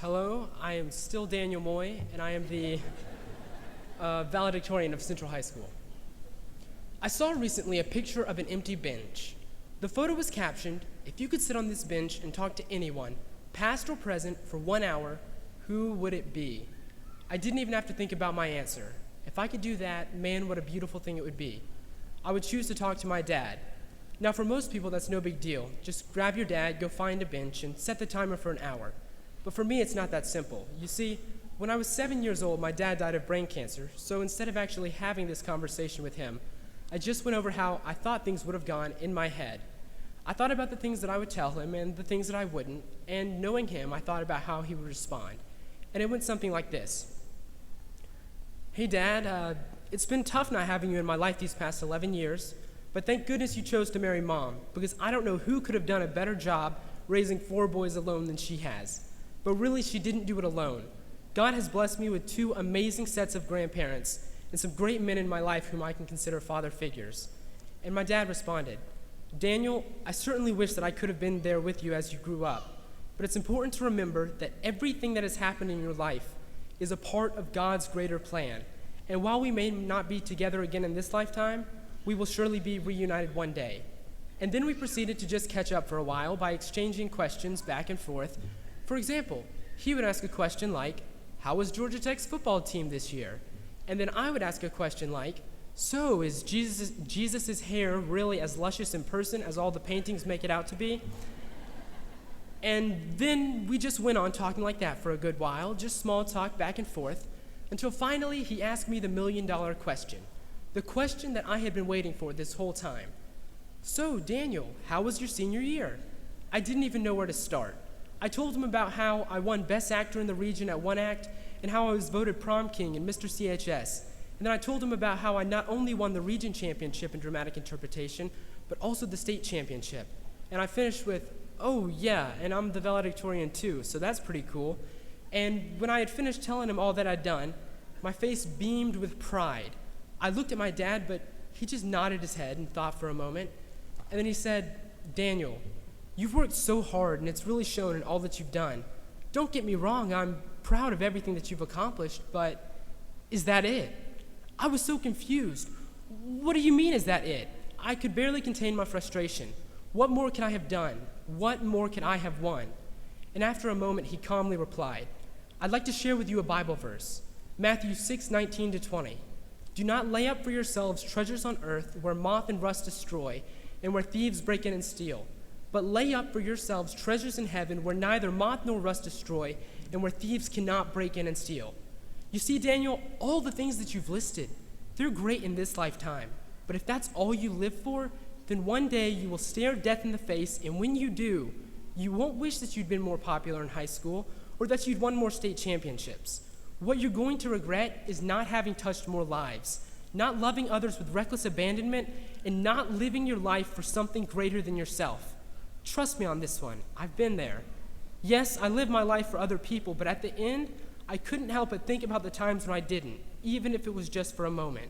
Hello, I am still Daniel Moye, and I am the valedictorian of Central High School. I saw recently a picture of an empty bench. The photo was captioned, "If you could sit on this bench and talk to anyone, past or present, for 1 hour, who would it be?" I didn't even have to think about my answer. If I could do that, man, what a beautiful thing it would be. I would choose to talk to my dad. Now, for most people, that's no big deal. Just grab your dad, go find a bench, and set the timer for an hour. But for me, it's not that simple. You see, when I was 7 years old, my dad died of brain cancer, so instead of actually having this conversation with him, I just went over how I thought things would have gone in my head. I thought about the things that I would tell him and the things that I wouldn't, and knowing him, I thought about how he would respond. And it went something like this. "Hey, Dad, it's been tough not having you in my life these past 11 years, but thank goodness you chose to marry Mom, because I don't know who could have done a better job raising 4 boys alone than she has. But really, she didn't do it alone. God has blessed me with 2 amazing sets of grandparents and some great men in my life whom I can consider father figures." And my dad responded, "Daniel, I certainly wish that I could have been there with you as you grew up, but it's important to remember that everything that has happened in your life is a part of God's greater plan. And while we may not be together again in this lifetime, we will surely be reunited one day." And then we proceeded to just catch up for a while by exchanging questions back and forth. For example, he would ask a question like, "How was Georgia Tech's football team this year?" And then I would ask a question like, "So, is Jesus's hair really as luscious in person as all the paintings make it out to be?" And then we just went on talking like that for a good while, just small talk back and forth, until finally he asked me the $1,000,000 question, the question that I had been waiting for this whole time. "So, Daniel, how was your senior year?" I didn't even know where to start. I told him about how I won Best Actor in the region at one act and how I was voted prom king in Mr. CHS. And then I told him about how I not only won the region championship in dramatic interpretation, but also the state championship. And I finished with, "Oh yeah, and I'm the valedictorian too, so that's pretty cool." And when I had finished telling him all that I'd done, my face beamed with pride. I looked at my dad, but he just nodded his head and thought for a moment. And then he said, "Daniel, you've worked so hard, and it's really shown in all that you've done. Don't get me wrong, I'm proud of everything that you've accomplished, but is that it?" I was so confused. "What do you mean, is that it?" I could barely contain my frustration. What more could I have done? What more could I have won? And after a moment, he calmly replied, "I'd like to share with you a Bible verse, Matthew 6:19-20. Do not lay up for yourselves treasures on earth where moth and rust destroy and where thieves break in and steal. But lay up for yourselves treasures in heaven where neither moth nor rust destroy and where thieves cannot break in and steal." You see, Daniel, all the things that you've listed, they're great in this lifetime. But if that's all you live for, then one day you will stare death in the face, and when you do, you won't wish that you'd been more popular in high school or that you'd won more state championships. What you're going to regret is not having touched more lives, not loving others with reckless abandonment, and not living your life for something greater than yourself. Trust me on this one. I've been there. Yes, I lived my life for other people, but at the end, I couldn't help but think about the times when I didn't, even if it was just for a moment.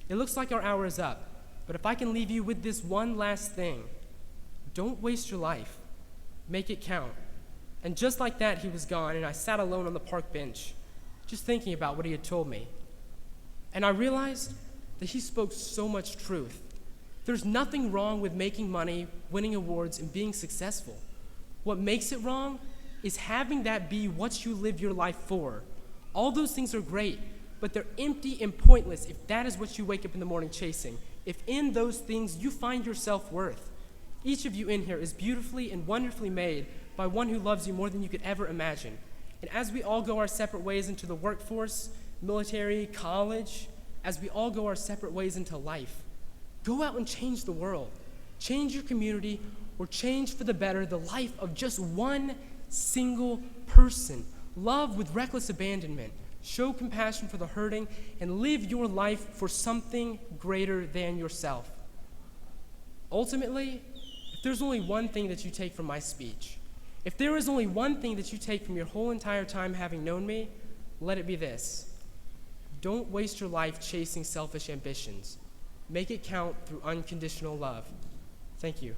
It looks like our hour is up, but if I can leave you with this one last thing, don't waste your life. Make it count. And just like that, he was gone, and I sat alone on the park bench, just thinking about what he had told me. And I realized that he spoke so much truth. There's nothing wrong with making money, winning awards, and being successful. What makes it wrong is having that be what you live your life for. All those things are great, but they're empty and pointless if that is what you wake up in the morning chasing, if in those things you find your self-worth. Each of you in here is beautifully and wonderfully made by one who loves you more than you could ever imagine. And as we all go our separate ways into the workforce, military, college, as we all go our separate ways into life, go out and change the world. Change your community, or change for the better the life of just one single person. Love with reckless abandonment. Show compassion for the hurting, and live your life for something greater than yourself. Ultimately, if there's only one thing that you take from my speech, if there is only one thing that you take from your whole entire time having known me, let it be this. Don't waste your life chasing selfish ambitions. Make it count through unconditional love. Thank you.